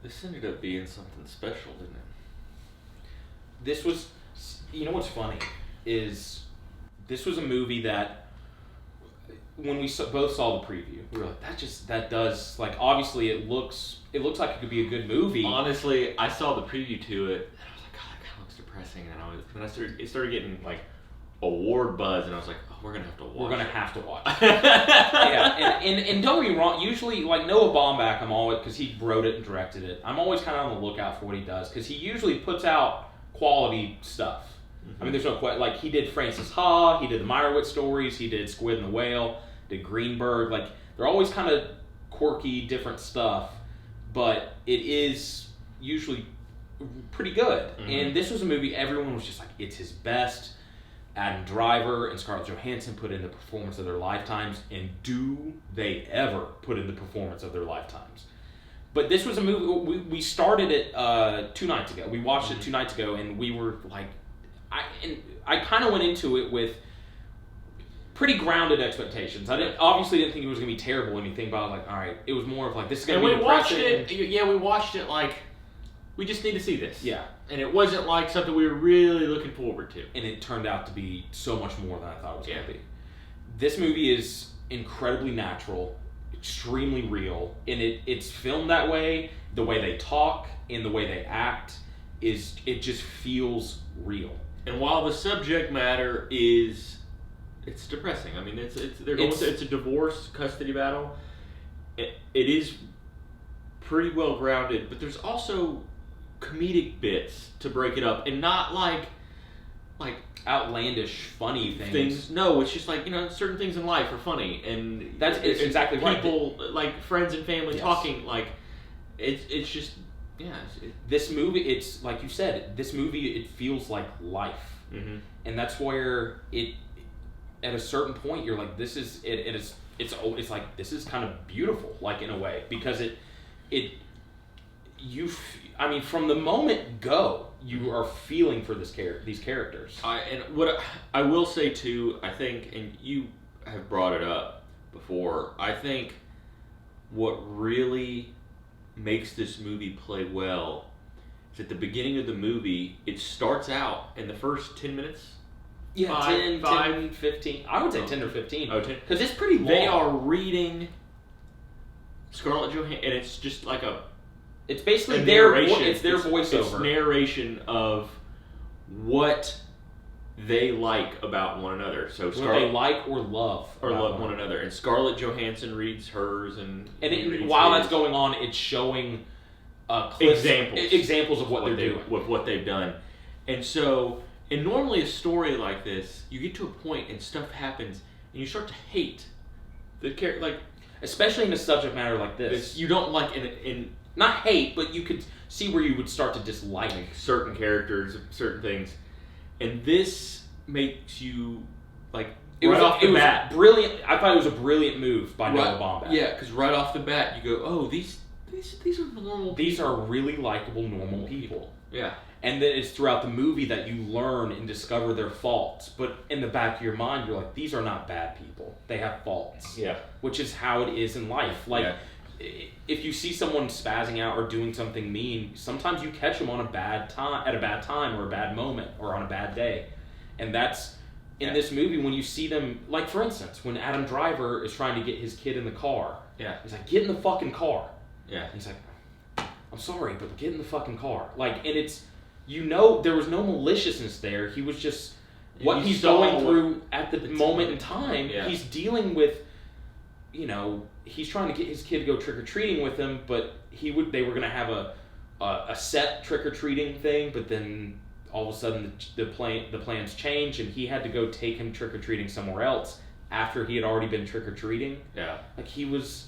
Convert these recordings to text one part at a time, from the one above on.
This ended up being something special, didn't it? This was, you know what's funny is this was a movie that when we both saw the preview, we were like, that does, like, obviously it looks like it could be a good movie. Honestly, I saw the preview to it, and I was like, God, that kind of looks depressing. And it started getting like award buzz, and I was like, oh, we're gonna have to watch. We're gonna have to watch. Yeah, and don't get me wrong. Usually, like Noah Baumbach, I'm always, because he wrote it and directed it. I'm always kind of on the lookout for what he does, because he usually puts out quality stuff. I mean, there's no question. Like, he did Francis Ha, he did the Meyerowitz stories, he did Squid and the Whale, did Greenberg. Like, they're always kind of quirky, different stuff, but it is usually pretty good. And this was a movie everyone was just like, it's his best. Adam Driver and Scarlett Johansson put in the performance of their lifetimes, and do they ever put in the performance of their lifetimes. But this was a movie, we started it 2 nights ago. We watched it 2 nights ago, and we were like, I kind of went into it with pretty grounded expectations. I obviously didn't think it was going to be terrible or anything, but I was like, all right, it was more of like, this is going to be depressing. We watched it like, we just need to see this. Yeah. And it wasn't like something we were really looking forward to. And it turned out to be so much more than I thought it was going to be. This movie is incredibly natural, extremely real, and it's filmed that way. The way they talk and the way they act it just feels real. And while the subject matter it's depressing. I mean, it's a divorce custody battle. It is pretty well grounded, but there's also comedic bits to break it up, and not like outlandish funny things. No, it's just like, certain things in life are funny, and it's exactly right. People like friends and family talking, like it's just this movie, it's like you said, this movie, it feels like life. And that's where it, at a certain point, you're like, this is it's like, this is kind of beautiful, like, in a way, because I mean, from the moment go, you are feeling for these characters. What I will say too, I think, and you have brought it up before, I think what really makes this movie play well is at the beginning of the movie, it starts out in the first 10 minutes. Yeah, 10, 15. I would say 10 or 15. Oh, 10. Because it's pretty long. They are reading Scarlett Johansson, and it's just like it's basically their voiceover. It's narration of what they like about one another. So what they like or love one another. And Scarlett Johansson reads hers, and while that's going on, it's showing examples of what they're doing, with what they've done. And so, and normally a story like this, you get to a point and stuff happens, and you start to hate the character, like, especially in a subject matter like this. You don't like in not hate, but you could see where you would start to dislike certain characters, certain things, and this makes you like off the bat. Brilliant. I thought it was a brilliant move by Noah Baumbach. Yeah, because right off the bat you go, oh, these are normal. These are really likable, normal people. Yeah. And then it's throughout the movie that you learn and discover their faults. But in the back of your mind, you're like, these are not bad people. They have faults. Yeah. Which is how it is in life. Like, if you see someone spazzing out or doing something mean, sometimes you catch them at a bad time or a bad moment or on a bad day. And that's, in this movie, when you see them, like, for instance, when Adam Driver is trying to get his kid in the car. Yeah. He's like, get in the fucking car. Yeah. And he's like, I'm sorry, but get in the fucking car. Like, and it's, there was no maliciousness there. He was just, what he's going through at the moment in time, he's dealing with, he's trying to get his kid to go trick-or-treating with him, but they were going to have a set trick-or-treating thing, but then all of a sudden the plans changed, and he had to go take him trick-or-treating somewhere else after he had already been trick-or-treating. Yeah. Like, he's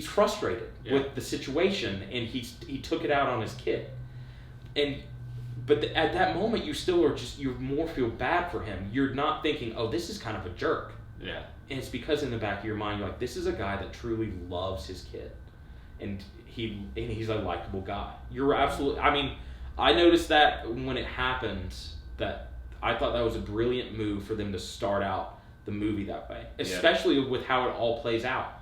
frustrated with the situation, and he took it out on his kid. But at that moment, you still are you more feel bad for him. You're not thinking, oh, this is kind of a jerk. Yeah. And it's because in the back of your mind, you're like, this is a guy that truly loves his kid. And he's a likable guy. You're absolutely, I mean, I noticed that when it happened, that I thought that was a brilliant move for them to start out the movie that way. Especially with how it all plays out.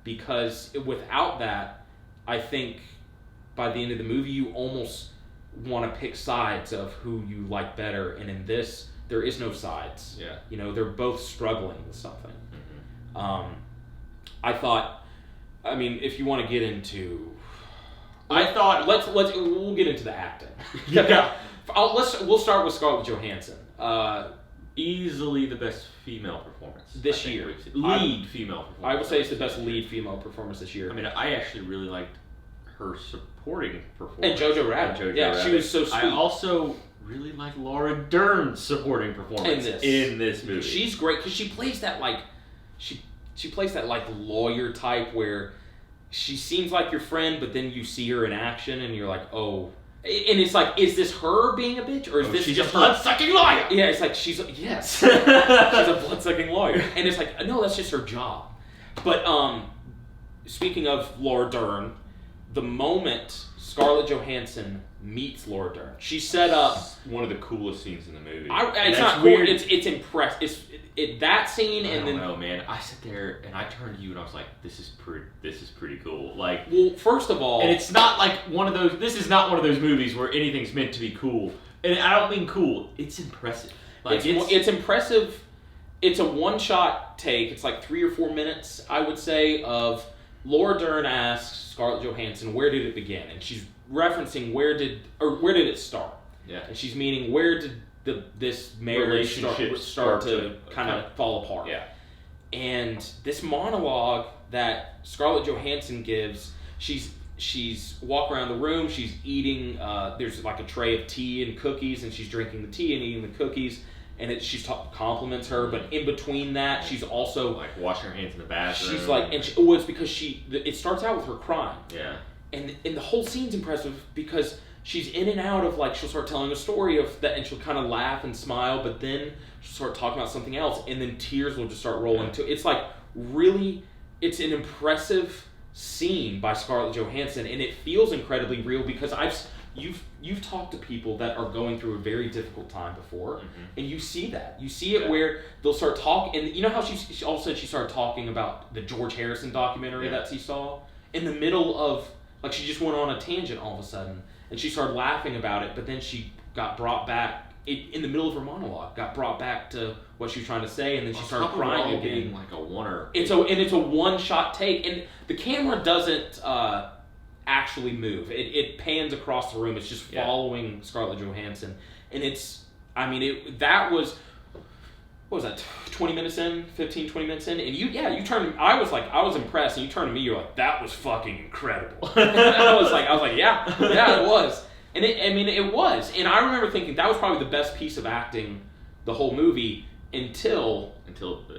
Because without that, I think by the end of the movie, you almost want to pick sides of who you like better. And in this, there is no sides. Yeah. You know, they're both struggling with something. Mm-hmm. I thought, I mean, if you want to get into, we'll get into the acting. Yeah. We'll start with Scarlett Johansson. Easily the best female performance this year. Lead female performance. I would say it's the best lead female performance this year. I mean, I actually really liked her supporting performance. And Jojo Rabbit. She was so sweet. I also really like Laura Dern's supporting performance in this movie. She's great because she plays that like she plays that like lawyer type where she seems like your friend, but then you see her in action and you're like, oh. And it's like, is this her being a bitch, or is this she's just a blood-sucking lawyer? Yeah, it's like yes, she's a blood-sucking lawyer, and it's like, no, that's just her job. But speaking of Laura Dern, the moment Scarlett Johansson meets Laura Dern, she set up one of the coolest scenes in the movie. It's not weird. Cool. It's impressive. That scene, I and don't know, man. I sit there and I turned to you and I was like, "This is pretty cool." Like, well, first of all, and it's not like one of those. This is not one of those movies where anything's meant to be cool. And I don't mean cool. It's impressive. Like, it's impressive. It's a one-shot take. It's like 3 or 4 minutes, I would say, of Laura Dern asks Scarlett Johansson, "Where did it begin?" And she's referencing where did it start? Yeah. And she's meaning where did this marriage start to kind of fall apart. Yeah. And this monologue that Scarlett Johansson gives, she's walking around the room, she's eating, there's like a tray of tea and cookies, and she's drinking the tea and eating the cookies, and she compliments her, but in between that, she's also like washing her hands in the bathroom. She's like, it's because it starts out with her crying. Yeah. And the whole scene's impressive because she's in and out of, like, she'll start telling a story of that, and she'll kind of laugh and smile, but then she'll start talking about something else, and then tears will just start rolling too. It's like, really, it's an impressive scene by Scarlett Johansson, and it feels incredibly real because you've talked to people that are going through a very difficult time before, and you see that. You see it where they'll start talking, and you know how she all of a sudden she started talking about the George Harrison documentary that she saw? In the middle of, like, she just went on a tangent all of a sudden, and she started laughing about it, but then she got brought back, in the middle of her monologue, got brought back to what she was trying to say, and then she started crying again. Like a one-er. It's a one-shot take, and the camera doesn't actually move. It pans across the room. It's just following Scarlett Johansson, and that was, what was that, 20 minutes in, 15, 20 minutes in, and you turned, I was impressed, and you turned to me, you're like, that was fucking incredible. I was like, yeah, it was. And it was. And I remember thinking that was probably the best piece of acting the whole movie until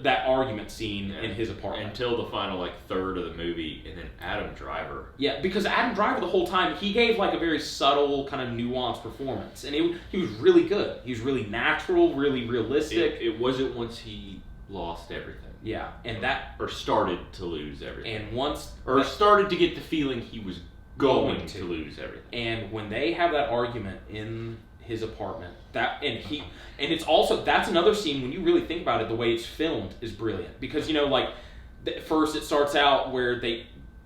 that argument scene in his apartment. Until the final, like, third of the movie, and then Adam Driver. Yeah, because Adam Driver the whole time, he gave, like, a very subtle, kind of nuanced performance. And he was really good. He was really natural, really realistic. It wasn't once he lost everything. Yeah, and or started to lose everything. And started to get the feeling he was going to lose everything. And when they have that argument in his apartment, and it's also, that's another scene, when you really think about it, the way it's filmed is brilliant. Because, like, first it starts out where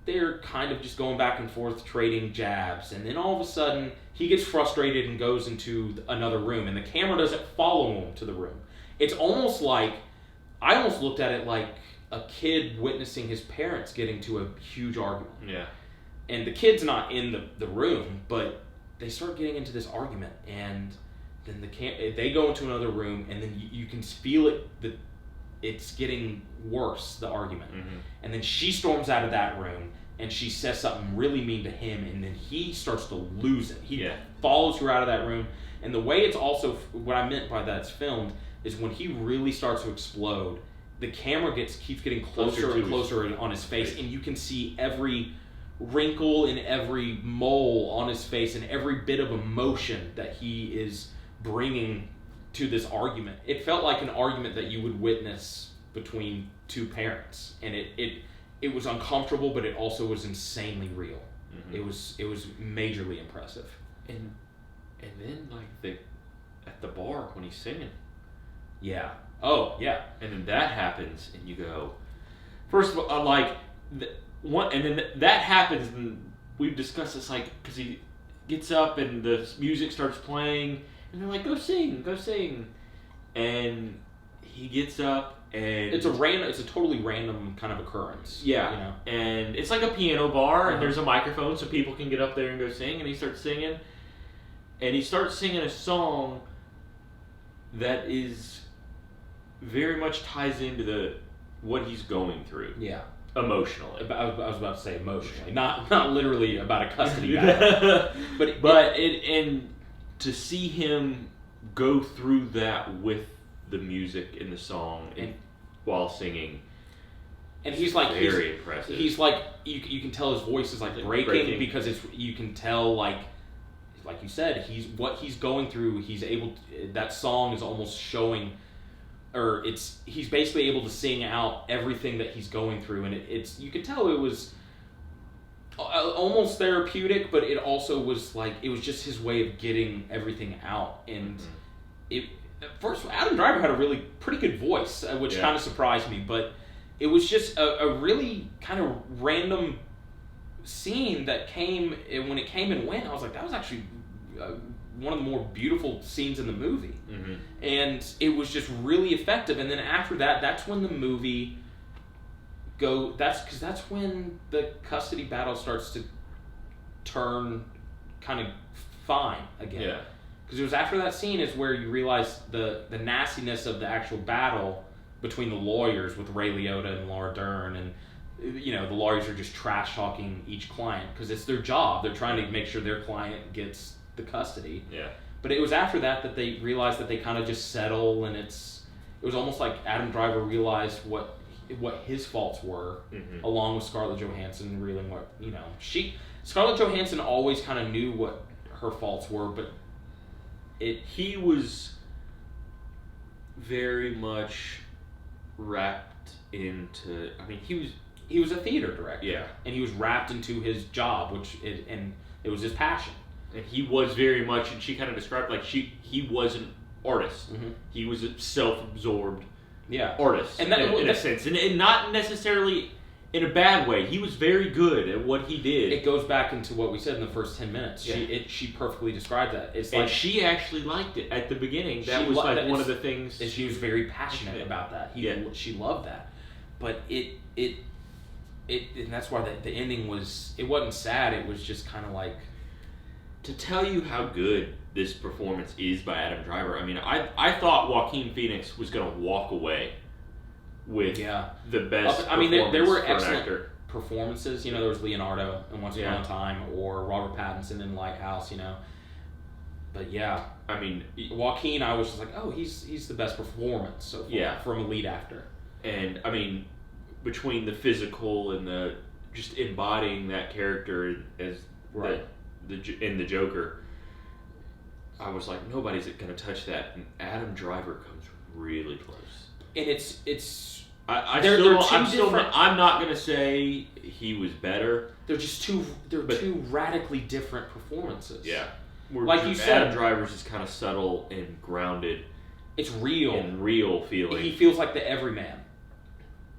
they're kind of just going back and forth trading jabs, and then all of a sudden he gets frustrated and goes into another room, and the camera doesn't follow him to the room. It's almost like, I almost looked at it like a kid witnessing his parents get into a huge argument. Yeah. And the kid's not in the room, but they start getting into this argument, and then they go into another room, and then you can feel it, that it's getting worse, the argument. And then she storms out of that room, and she says something really mean to him, and then he starts to lose it. He follows her out of that room, and the way it's also, what I meant by that it's filmed, is when he really starts to explode, the camera keeps getting closer and closer on his face, and you can see every wrinkle in every mole on his face and every bit of emotion that he is bringing to this argument. It felt like an argument that you would witness between two parents, and it was uncomfortable, but it also was insanely real. It was majorly impressive. And then, like, at the bar when he's singing. Yeah. Oh, yeah. And then that happens, and you go, first of all, and then that happens, and we've discussed this, like, because he gets up and the music starts playing, and they're like, go sing, and he gets up and it's a totally random kind of occurrence. Yeah, you know? And it's like a piano bar, and there's a microphone so people can get up there and go sing, and he starts singing, and he starts singing a song that is very much ties into what he's going through. Yeah. Emotionally. I was about to say emotionally, not literally about a custody battle. but to see him go through that with the music in the song and while singing, and he's like very impressive. He's like you can tell his voice is like breaking because you can tell like you said what he's going through. He's able that song is almost showing. Or he's basically able to sing out everything that he's going through, and you could tell it was almost therapeutic, but it also was like it was just his way of getting everything out. And first, Adam Driver had a really pretty good voice, which kind of surprised me. But it was just a really kind of random scene that came when it came and went. I was like, that was actually one of the more beautiful scenes in the movie. Mm-hmm. And it was just really effective. And then after that, that's when the movie that's when the custody battle starts to turn kind of fine again. Yeah. Because it was after that scene is where you realize the nastiness of the actual battle between the lawyers with Ray Liotta and Laura Dern, and the lawyers are just trash talking each client because it's their job. They're trying to make sure their client gets the custody. Yeah. But it was after that they realized that they kind of just settle, and it was almost like Adam Driver realized what his faults were, along with Scarlett Johansson realizing what Scarlett Johansson always kind of knew what her faults were, but he was very much wrapped into. I mean, he was a theater director, yeah, and he was wrapped into his job, and it was his passion. And he was very much, and she kind of described like he was an artist. Mm-hmm. He was a self-absorbed artist, and in a sense, and not necessarily in a bad way. He was very good at what he did. It goes back into what we said in the first 10 minutes. Yeah. She perfectly described that. It's and like she actually liked it at the beginning. That was like one of the things. And she was very passionate about that. She loved that, but it and that's why the ending was. It wasn't sad. It was just kind of like. To tell you how good this performance is by Adam Driver, I mean, I thought Joaquin Phoenix was going to walk away with the best. I mean, there were excellent actor. Performances. There was Leonardo in Once Upon a Time, or Robert Pattinson in Lighthouse. But I mean, Joaquin, I was just like, oh, he's the best performance so far from a lead actor. And I mean, between the physical and the just embodying that character as in the Joker, I was like, nobody's going to touch that. And Adam Driver comes really close. And it's. I'm not going to say he was better. They're just two radically different performances. Yeah. Like you said, Adam Driver's is kind of subtle and grounded. It's real. And real feeling. He feels like the everyman.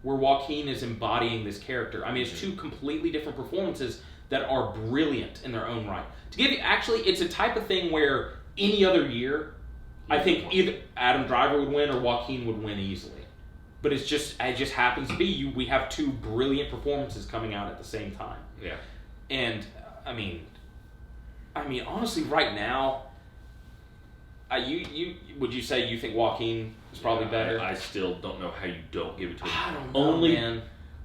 Where Joaquin is embodying this character. I mean, it's two completely different performances that are brilliant in their own right. To give you, actually, it's a type of thing where any other year, I think either Adam Driver would win or Joaquin would win easily. But it just happens to be we have two brilliant performances coming out at the same time. Yeah. And I mean, honestly, right now, would you say you think Joaquin is probably better? I still don't know how you don't give it to him. I don't know, man.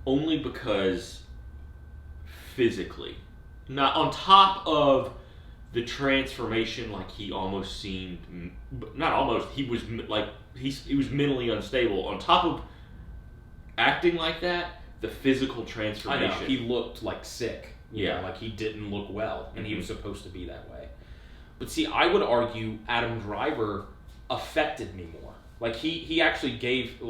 Only because physically, not on top of the transformation, like he almost seemed, not almost, he was like he was mentally unstable. On top of acting like that, the physical transformation. I know, he looked like sick. Like he didn't look well, and he was supposed to be that way. But see, I would argue Adam Driver affected me more. Like he actually gave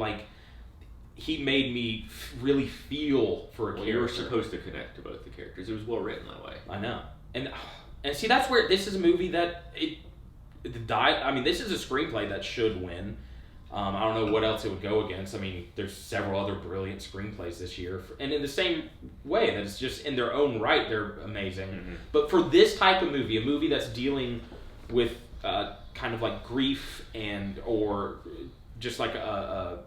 he made me really feel for a character. You were supposed to connect to both the characters. It was well written that way. I know, and see, that's where this is a movie that I mean, this is a screenplay that should win. I don't know what else it would go against. I mean, there's several other brilliant screenplays this year, and in the same way that it's just in their own right, they're amazing. Mm-hmm. But for this type of movie, a movie that's dealing with kind of like grief or just like a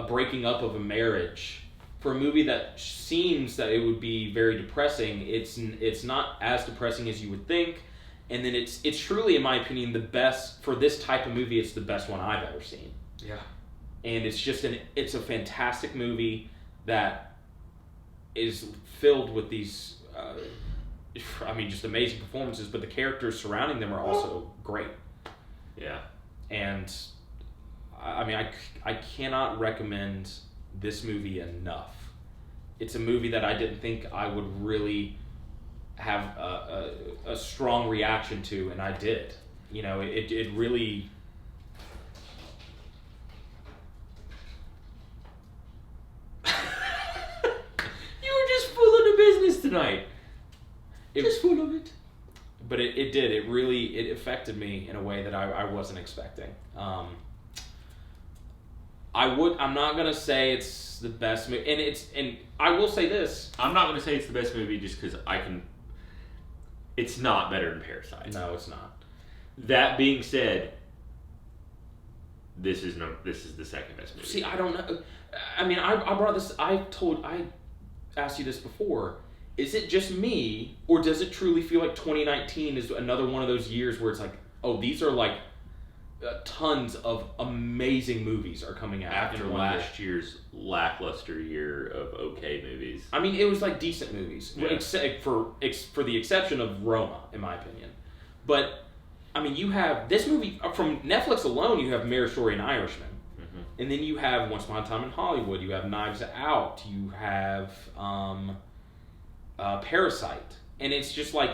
breaking up of a marriage, for a movie that seems that it would be very depressing, it's not as depressing as you would think. And then it's truly, in my opinion, the best for this type of movie. It's the best one I've ever seen. Yeah, and it's a fantastic movie that is filled with these, just amazing performances. But the characters surrounding them are also great. Yeah, and I cannot recommend this movie enough. It's a movie that I didn't think I would really have a strong reaction to, and I did. It really. You were just full of the business tonight. Just full of it. But it did. It really affected me in a way that I wasn't expecting. I'm not gonna say it's the best movie, and I will say this. I'm not gonna say it's the best movie just because I can. It's not better than Parasite. No, it's not. That being said, this is the second best movie. See, I don't know. I mean, I brought this. I asked you this before. Is it just me, or does it truly feel like 2019 is another one of those years where it's like, oh, these are like tons of amazing movies are coming out after in last year's lackluster year of okay movies? I mean, it was like decent movies, yeah. Except for the exception of Roma, in my opinion. But I mean, you have this movie from Netflix alone. You have Marriage Story and Irishman, mm-hmm. and then you have Once Upon a Time in Hollywood. You have Knives Out. You have Parasite, and it's just like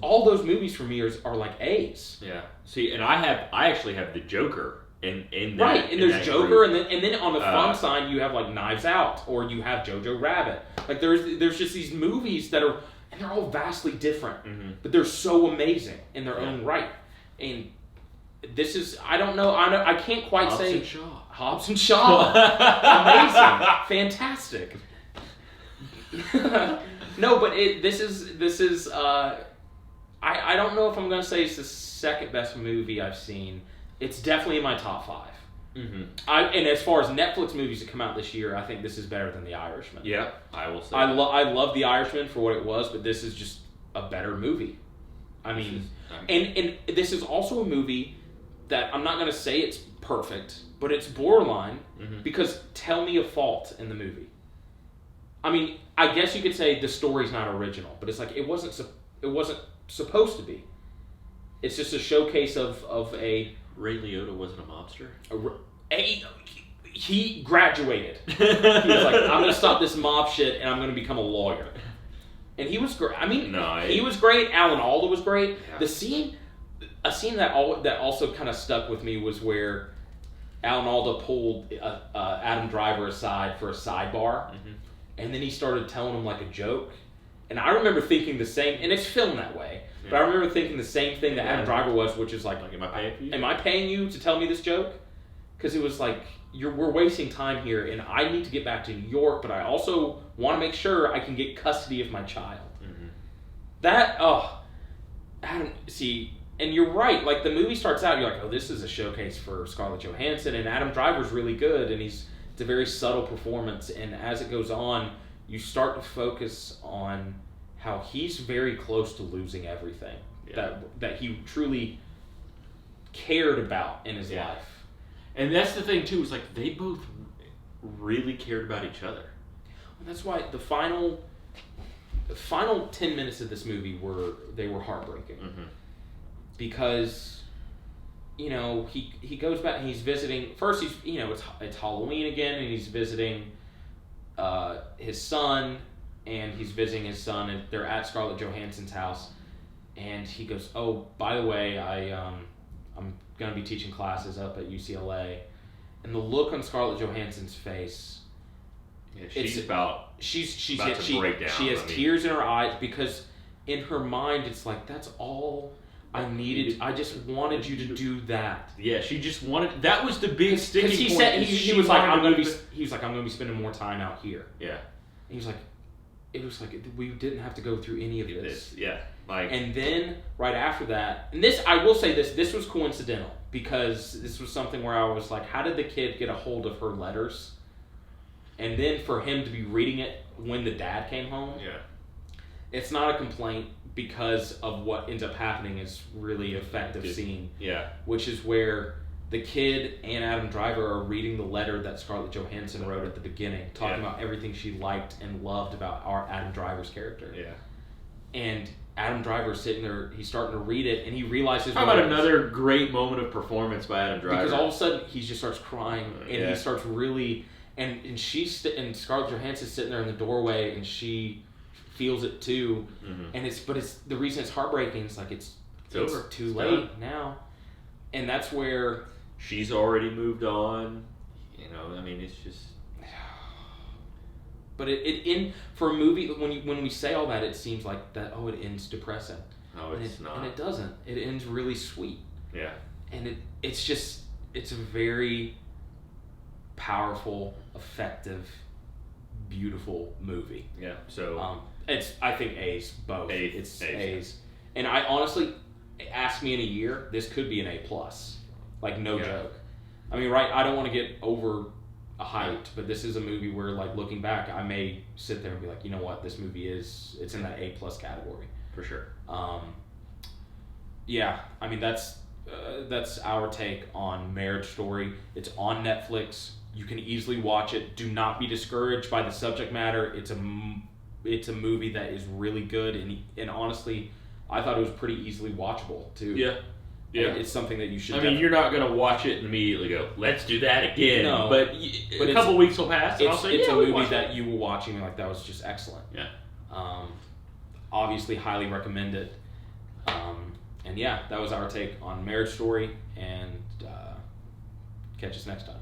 all those movies for me are like A's. Yeah. See, and I actually have the Joker in that, right, and there's Joker, group. and then on the fun side you have like Knives Out, or you have Jojo Rabbit. Like there's just these movies that are, and they're all vastly different, mm-hmm. but they're so amazing in their own right. And this is, I don't know, I can't quite say Hobbs and Shaw, amazing, fantastic. No, but this is I don't know if I'm gonna say it's the second best movie I've seen. It's definitely in my top 5. Mm-hmm. And as far as Netflix movies that come out this year, I think this is better than The Irishman. Yeah, I will say. I love The Irishman for what it was, but this is just a better movie. I mean, and this is also a movie that I'm not gonna say it's perfect, but it's borderline, mm-hmm. because tell me a fault in the movie. I mean, I guess you could say the story's not original, but it's like it wasn't supposed to be. It's just a showcase of a Ray Liotta wasn't a mobster. He graduated. He was like, I'm gonna stop this mob shit and I'm gonna become a lawyer. And he was great. I mean, he was great. Alan Alda was great. Yeah. A scene that also kind of stuck with me was where Alan Alda pulled Adam Driver aside for a sidebar. Mm-hmm. And then he started telling him like a joke. And I remember thinking the same, and it's filmed that way, but I remember thinking the same thing that Adam Driver was, which is like am I paying you? Am I paying you to tell me this joke? Because it was like, we're wasting time here, and I need to get back to New York, but I also want to make sure I can get custody of my child. Mm-hmm. Adam, see, and you're right, like the movie starts out, you're like, oh, this is a showcase for Scarlett Johansson, and Adam Driver's really good, and it's a very subtle performance, and as it goes on, you start to focus on how he's very close to losing everything that he truly cared about in his life. And that's the thing too, is like they both really cared about each other. And that's why the final 10 minutes of this movie were heartbreaking. Mm-hmm. Because he goes back and he's visiting. First, it's Halloween again, and he's visiting his son, and and they're at Scarlett Johansson's house, and he goes, "Oh, by the way, I'm gonna be teaching classes up at UCLA," and the look on Scarlett Johansson's face. Yeah, she's about to break down. She has tears in her eyes because in her mind it's like that's all I just wanted you to do that. Yeah, she just wanted. That was the big sticking point. Because he said he was like, I'm gonna be spending more time out here. Yeah. And he was like, it was like we didn't have to go through any of this. Yeah. Like. And then right after that, and this I will say this was coincidental because this was something where I was like, how did the kid get a hold of her letters? And then for him to be reading it when the dad came home. Yeah. It's not a complaint because of what ends up happening is really effective scene. Yeah. Which is where the kid and Adam Driver are reading the letter that Scarlett Johansson wrote at the beginning, talking about everything she liked and loved about our Adam Driver's character. Yeah. And Adam Driver's sitting there, he's starting to read it, and he realizes... How about another great moment of performance by Adam Driver? Because all of a sudden, he just starts crying, and he starts really... And and Scarlett Johansson's sitting there in the doorway, and she feels it too. Mm-hmm. And it's the reason it's heartbreaking is like it's over. Too late now. And that's where... She's already moved on. You know, I mean, it's just... But for a movie, when we say all that, it seems like that. Oh, it ends depressing. No, it's not. And it doesn't. It ends really sweet. Yeah. And it's a very powerful, effective, beautiful movie. Yeah. So I think A's both. It's A's. Yeah. And I honestly, ask me in a year, this could be an A+. Like no joke. I mean, right? I don't want to get over hyped, but this is a movie where, like, looking back, I may sit there and be like, you know what, this movie it's in that A+ category for sure. Yeah, I mean that's our take on Marriage Story. It's on Netflix. You can easily watch it. Do not be discouraged by the subject matter. It's a movie that is really good, and honestly, I thought it was pretty easily watchable too. Yeah. Yeah, it's something that you should. I mean, you're not going to watch it and immediately go, "Let's do that again." No, but a couple weeks will pass, and I'll say, "It's a movie that you were watching and like that was just excellent." Yeah. Obviously, highly recommend it. And yeah, that was our take on Marriage Story, and catch us next time.